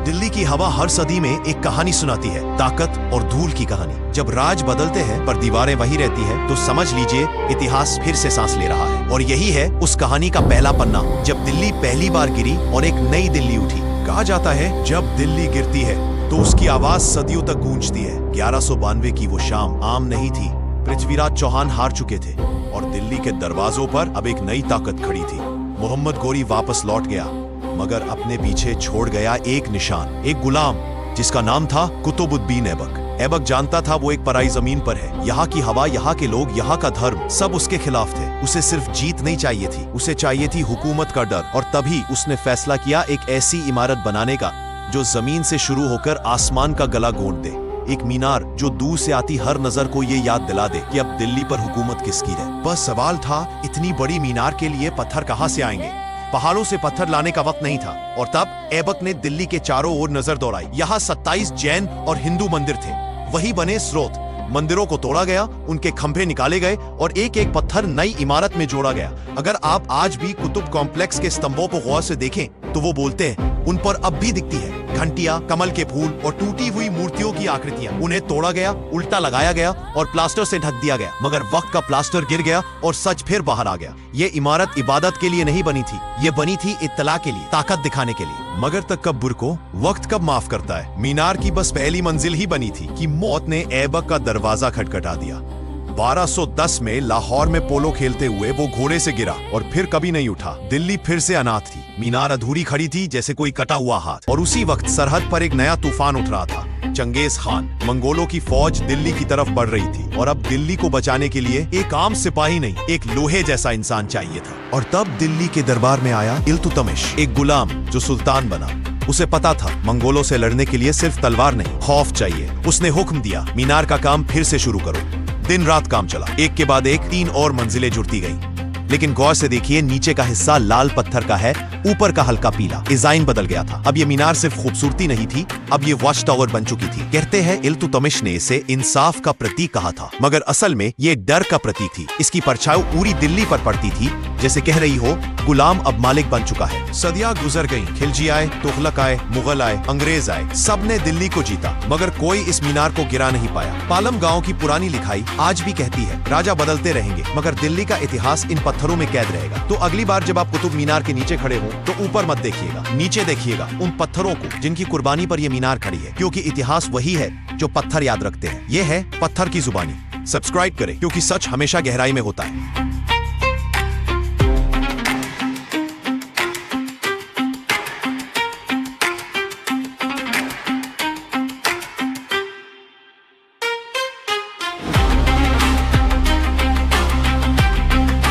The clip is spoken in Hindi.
दिल्ली की हवा हर सदी में एक कहानी सुनाती है, ताकत और धूल की कहानी। जब राज बदलते हैं पर दीवारें वही रहती है, तो समझ लीजिए इतिहास फिर से सांस ले रहा है। और यही है उस कहानी का पहला पन्ना, जब दिल्ली पहली बार गिरी और एक नई दिल्ली उठी। कहा जाता है जब दिल्ली गिरती है तो उसकी आवाज सदियों तक गूंजती है। 1192 की वो शाम आम नहीं थी। पृथ्वीराज चौहान हार चुके थे और दिल्ली के दरवाजों पर अब एक नई ताकत खड़ी थी। मोहम्मद गोरी वापस लौट गया, मगर अपने पीछे छोड़ गया एक निशान, एक गुलाम जिसका नाम था कुतुबुद्दीन ऐबक। ऐबक जानता था वो एक पराई जमीन पर है। यहाँ की हवा, यहाँ के लोग, यहाँ का धर्म सब उसके खिलाफ थे। उसे सिर्फ जीत नहीं चाहिए थी, उसे चाहिए थी हुकूमत का डर। और तभी उसने फैसला किया एक ऐसी इमारत बनाने का जो जमीन से शुरू होकर आसमान का गला घोंट दे। एक मीनार जो दूर से आती हर नजर को ये याद दिला दे कि अब दिल्ली पर हुकूमत किसकी है। बस सवाल था, इतनी बड़ी मीनार के लिए पत्थर कहां से आएंगे? पहाड़ों से पत्थर लाने का वक्त नहीं था। और तब ऐबक ने दिल्ली के चारों ओर नजर दौड़ाई। यहाँ 27 जैन और हिंदू मंदिर थे, वही बने स्रोत। मंदिरों को तोड़ा गया, उनके खंभे निकाले गए और एक एक पत्थर नई इमारत में जोड़ा गया। अगर आप आज भी कुतुब कॉम्प्लेक्स के स्तंभों को गौर से देखें तो वो बोलते हैं, उन पर अब भी दिखती है घंटियां, कमल के फूल और टूटी हुई मूर्तियों की आकृतियां। उन्हें तोड़ा गया, उल्टा लगाया गया और प्लास्टर से ढक दिया गया। मगर वक्त का प्लास्टर गिर गया और सच फिर बाहर आ गया। ये इमारत इबादत के लिए नहीं बनी थी, ये बनी थी इत्तला के लिए, ताकत दिखाने के लिए। मगर तकब्बुर को वक्त कब माफ करता है? मीनार की बस पहली मंजिल ही बनी थी कि मौत ने ऐबक का दरवाजा खटखटा दिया। 1210 में लाहौर में पोलो खेलते हुए वो घोड़े से गिरा और फिर कभी नहीं उठा। दिल्ली फिर से अनाथ थी, मीनार अधूरी खड़ी थी जैसे कोई कटा हुआ हाथ। और उसी वक्त सरहद पर एक नया तूफान उठ रहा था। चंगेज खान, मंगोलों की फौज दिल्ली की तरफ बढ़ रही थी और अब दिल्ली को बचाने के लिए एक आम सिपाही नहीं, एक लोहे जैसा इंसान चाहिए था। और तब दिल्ली के दरबार में आया इल्तुतमिश, एक गुलाम जो सुल्तान बना। उसे पता था मंगोलों से लड़ने के लिए सिर्फ तलवार नहीं, खौफ चाहिए। उसने हुक्म दिया, मीनार का काम फिर से शुरू करो। दिन रात काम चला, एक के बाद एक 3 और मंजिलें जुड़ती गईं। लेकिन गौर से देखिए, नीचे का हिस्सा लाल पत्थर का है, ऊपर का हल्का पीला। डिजाइन बदल गया था। अब ये मीनार सिर्फ खूबसूरती नहीं थी, अब ये वॉच टावर बन चुकी थी। कहते हैं इल्तुतमिश ने इसे इंसाफ का प्रतीक कहा था, मगर असल में ये डर का प्रतीक थी। इसकी परछाई पूरी दिल्ली पर पड़ती थी, जैसे कह रही हो गुलाम अब मालिक बन चुका है। सदियां गुजर गईं, खिलजी आए, तुगलक आए, मुगल आए, अंग्रेज आए, सबने दिल्ली को जीता, मगर कोई इस मीनार को गिरा नहीं पाया। पालम गांव की पुरानी लिखाई आज भी कहती है, राजा बदलते रहेंगे मगर दिल्ली का इतिहास इन पत्थरों में कैद रहेगा। तो अगली बार जब आप कुतुब मीनार के नीचे खड़े हो तो ऊपर मत देखिएगा, नीचे देखिएगा उन पत्थरों को जिनकी कुर्बानी पर यह मीनार खड़ी है, क्योंकि इतिहास वही है जो पत्थर याद रखते हैं। यह है पत्थर की जुबानी। सब्सक्राइब करें, क्योंकि सच हमेशा गहराई में होता है।